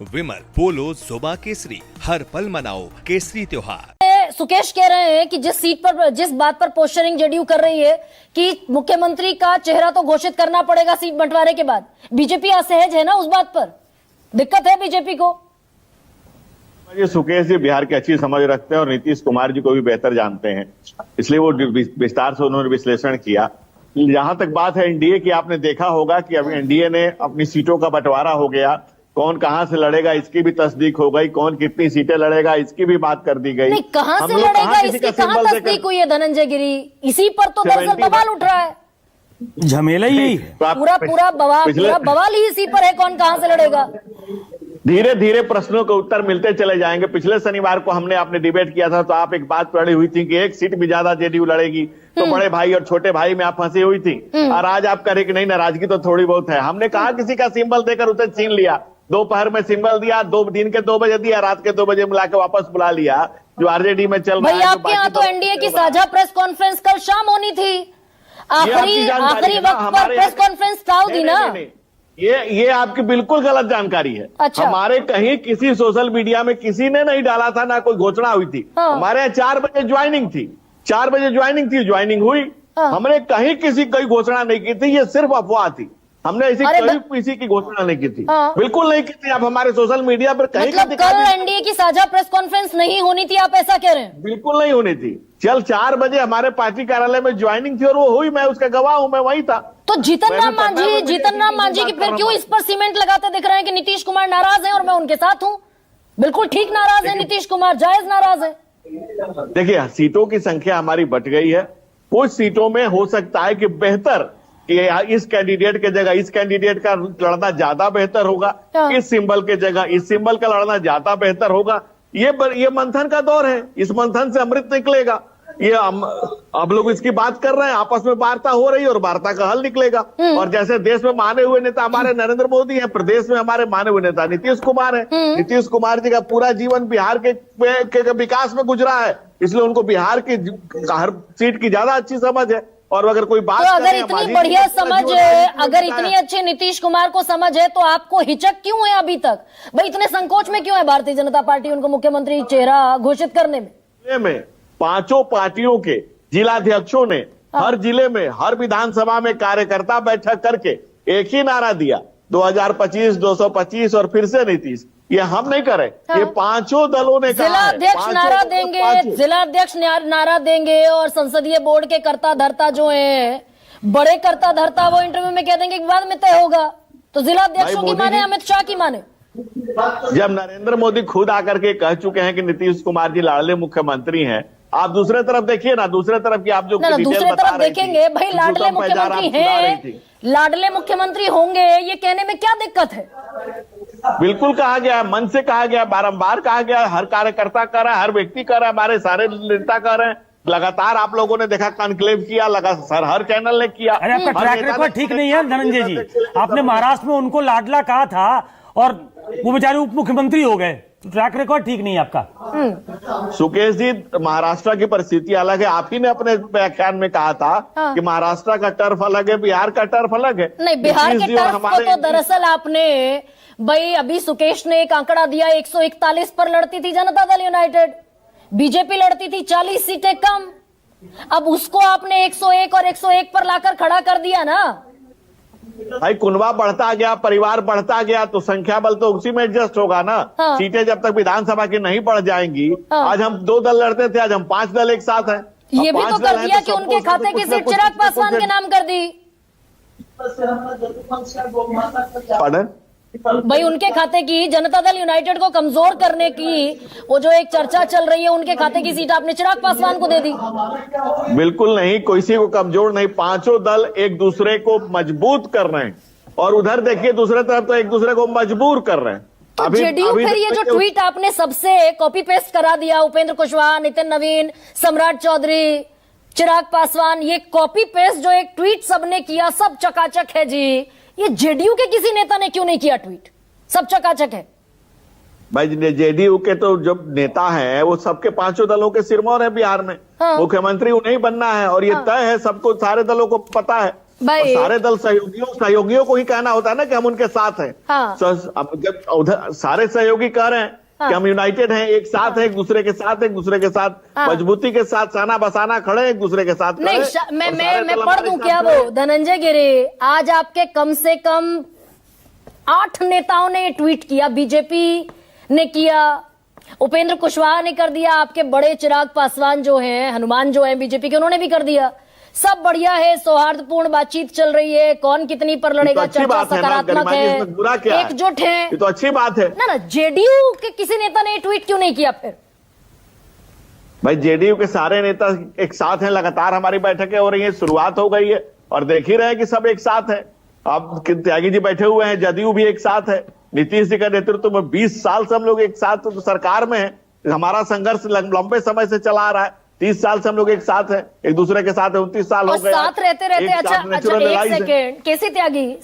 विमल पोलो जोबा केसरी, हर पल मनाओ केसरी त्योहार। सुकेश कह रहे हैं कि जिस बात पर पोस्टरिंग जेडीयू कर रही है कि मुख्यमंत्री का चेहरा तो घोषित करना पड़ेगा सीट बंटवारे के बाद, बीजेपी असहज है ना उस बात पर, दिक्कत है बीजेपी को। ये सुकेश जी बिहार की अच्छी समझ रखते हैं और नीतीश कुमार जी को भी बेहतर जानते हैं, इसलिए वो विस्तार से उन्होंने विश्लेषण किया। जहां तक बात है एनडीए की, आपने देखा होगा कि अभी एनडीए ने अपनी सीटों का बंटवारा हो गया, कौन कहां से लड़ेगा इसकी भी तस्दीक हो गई, कौन कितनी सीटें लड़ेगा इसकी भी बात कर दी गई। नहीं, कहां से लड़ेगा इसकी कहां तस्दीक हुई है धनंजय गिरी, इसी पर तो दरअसल बवाल उठ रहा है। झमेला यही है, पूरा बवाल ही इसी पर है, कौन कहां से लड़ेगा। धीरे धीरे प्रश्नों के उत्तर मिलते चले जाएंगे। पिछले शनिवार को हमने आपने डिबेट किया था तो आप एक बात पढ़ी हुई थी कि एक सीट भी ज्यादा जेडीयू लड़ेगी, तो बड़े भाई और छोटे भाई में आप फंसी हुई थी। और आज आप कह रहे कि नहीं, नाराजगी तो थोड़ी बहुत है। हमने कहा किसी का सिंबल देकर उसे छीन लिया, दोपहर में सिंबल दिया, दिन के 2 बजे दिया, रात के 2 बजे मिला के वापस बुला लिया, जो आरजेडी में चल रहा है। आपके यहाँ तो एनडीए की साझा प्रेस कॉन्फ्रेंस कल शाम होनी थी, आखिरी वक्त पर प्रेस कॉन्फ्रेंस टाल दी ना। ये आपकी बिल्कुल गलत जानकारी है। अच्छा। हमारे कहीं किसी सोशल मीडिया में किसी ने नहीं डाला था, ना कोई घोषणा हुई थी। हाँ। हमारे यहाँ 4 बजे ज्वाइनिंग थी, 4 बजे ज्वाइनिंग हुई। हाँ। हमने कहीं कोई घोषणा नहीं की थी, ये सिर्फ अफवाह थी। हमने ऐसी कभी किसी की घोषणा नहीं की थी। हाँ। बिल्कुल नहीं की थी। आप हमारे सोशल मीडिया पर कहीं मतलब कल एनडीए की साझा प्रेस कॉन्फ्रेंस नहीं होनी थी, आप ऐसा कह रहे हैं? बिल्कुल नहीं होनी थी। 4 बजे हमारे पार्टी कार्यालय में ज्वाइनिंग थी और वो हुई, मैं उसका गवाह हूं, मैं वहीं था। तो जीतन राम मांझी की फिर क्यों इस पर सीमेंट लगाते दिख रहे हैं कि नीतीश कुमार नाराज है और मैं उनके साथ हूं? बिल्कुल ठीक नाराज है नीतीश कुमार, जायज नाराज है। देखिए, सीटों की संख्या हमारी बट गई है। कुछ सीटों में हो सकता है कि बेहतर कि इस कैंडिडेट के जगह इस कैंडिडेट का लड़ना ज्यादा बेहतर होगा, इस सिंबल के जगह इस सिंबल का लड़ना ज्यादा बेहतर होगा। ये मंथन का दौर है, इस मंथन से अमृत निकलेगा। ये अब लोग इसकी बात कर रहे हैं, आपस में वार्ता हो रही है और वार्ता का हल निकलेगा। और जैसे देश में माने हुए नेता हमारे नरेंद्र मोदी हैं, प्रदेश में हमारे माने हुए नेता नीतीश कुमार हैं। नीतीश कुमार जी का पूरा जीवन बिहार के विकास में गुजरा है, इसलिए उनको बिहार की हर सीट की ज्यादा अच्छी समझ है। और अगर कोई बात तो अगर इतनी बढ़िया समझ, अगर इतनी अच्छी नीतीश कुमार को समझ है, तो आपको हिचक क्यों है अभी तक? भाई इतने संकोच में क्यों है भारतीय जनता पार्टी उनको मुख्यमंत्री चेहरा घोषित करने में? 5 पार्टियों के जिलाध्यक्षों ने हर जिले में हर विधानसभा में कार्यकर्ता बैठक करके एक ही नारा दिया, 2025, 225 और फिर से नीतीश। ये हम नहीं करे, ये 5 दलों ने कहा। जिलाध्यक्ष नारा देंगे, जिलाध्यक्ष नारा देंगे और संसदीय बोर्ड के कर्ता धर्ता जो है, बड़े कर्ता धर्ता, वो इंटरव्यू में कह देंगे कि बाद में तय होगा। तो जिलाध्यक्षों की माने, अमित शाह की माने? जब नरेंद्र मोदी खुद आकर के कह चुके हैं कि नीतीश कुमार जी लाडले मुख्यमंत्री हैं, आप दूसरे तरफ देखिए ना, दूसरे तरफ की आप जो दूसरे तरफ देखेंगे, भाई लाडले मुख्यमंत्री हैं, लाडले मुख्यमंत्री होंगे, ये कहने में क्या दिक्कत है? बिल्कुल कहा गया, मन से कहा गया, बारंबार कहा गया, हर कार्यकर्ता कर रहा है, हर व्यक्ति कर रहा है, हमारे सारे नेता कर रहे हैं। लगातार आप लोगों ने देखा, कॉन्क्लेव किया, लगातार हर चैनल ने किया। अरे आपका ट्रैक रिकॉर्ड ठीक नहीं है धनंजय जी। आपने महाराष्ट्र में उनको लाडला कहा था और वो बेचारे उप मुख्यमंत्री हो गए, ट्रैक रिकॉर्ड ठीक नहीं है आपका। सुकेश जी, महाराष्ट्र की परिस्थिति अलग है। आप ही ने अपने व्याख्यान में कहा था कि महाराष्ट्र का टर्फ अलग है, बिहार का टर्फ अलग है। नहीं, बिहार के टर्फ को तो दरअसल आपने, भाई अभी सुकेश ने एक आंकड़ा दिया, 141 पर लड़ती थी जनता दल यूनाइटेड, बीजेपी लड़ती थी 40 सीटें कम। अब उसको आपने 101 और 101 पर लाकर खड़ा कर दिया ना। भाई कुनबा बढ़ता गया, परिवार बढ़ता गया, तो संख्या बल तो उसी में एडजस्ट होगा ना। सीटें जब तक विधानसभा की नहीं बढ़ जाएंगी, आज हम 2 दल लड़ते थे, आज हम 5 दल एक साथ हैं। ये भी तो कर दिया कि उनके खाते की सीट चिराग पासवान के नाम कर दी। पढ़ें भाई उनके खाते की, जनता दल यूनाइटेड को कमजोर करने की वो जो एक चर्चा चल रही है, उनके खाते की सीट आपने चिराग पासवान को दे दी। बिल्कुल नहीं, किसी को कमजोर नहीं, 5 दल एक दूसरे को मजबूत कर रहे हैं। और उधर देखिए दूसरे तरफ तो एक दूसरे को मजबूर कर रहे हैं। तो जेडीयू फिर ये जो ट्वीट आपने सबसे कॉपी पेस्ट करा दिया, उपेंद्र कुशवाहा, नितिन नवीन, सम्राट चौधरी, चिराग पासवान, ये कॉपी पेस्ट जो एक ट्वीट सबने किया, सब चकाचक है जी। ये जेडीयू के किसी नेता ने क्यों नहीं किया ट्वीट? सब चकाचक है भाई। जेडीयू के तो जो नेता हैं वो सबके 5 दलों के सिरमौर है बिहार में। मुख्यमंत्री उन्हें बनना है और ये तय है, सबको, सारे दलों को पता है। भाई सारे दल सहयोगियों को ही कहना होता है ना कि हम उनके साथ हैं। हाँ। अब जब उधर सारे सहयोगी कह रहे हैं कि हम यूनाइटेड हैं, एक साथ हैं, एक दूसरे के साथ, एक दूसरे के साथ मजबूती के साथ साना बसाना खड़े हैं, एक दूसरे के साथ नहीं खड़े। मैं पढ़ दूं क्या वो धनंजय गिरी, आज आपके कम से कम 8 नेताओं ने ट्वीट किया, बीजेपी ने किया, उपेंद्र कुशवाहा ने कर दिया, आपके बड़े चिराग पासवान जो हैं, हनुमान जो हैं बीजेपी के, उन्होंने भी कर दिया। सब बढ़िया है, सौहार्दपूर्ण बातचीत चल रही है, कौन कितनी पर लड़ेगा, चर्चा सकारात्मक है, एकजुट है, ये तो अच्छी बात है ना। जेडीयू के किसी नेता ने ट्वीट क्यों नहीं किया फिर? भाई जेडीयू के सारे नेता एक साथ हैं, लगातार हमारी बैठकें हो रही हैं, शुरुआत हो गई है और देख ही रहे हैं कि सब एक साथ है। अब त्यागी जी बैठे हुए हैं, जदयू भी एक साथ है, नीतीश जी का नेतृत्व में 20 साल से हम लोग एक साथ सरकार में है। हमारा संघर्ष लंबे समय से चला आ रहा है, 30 साल से हम लोग एक साथ हैं, एक दूसरे के साथ है, 29 साल हो गए साथ रहते रहते। अच्छा एक सेकेंड, केसी त्यागी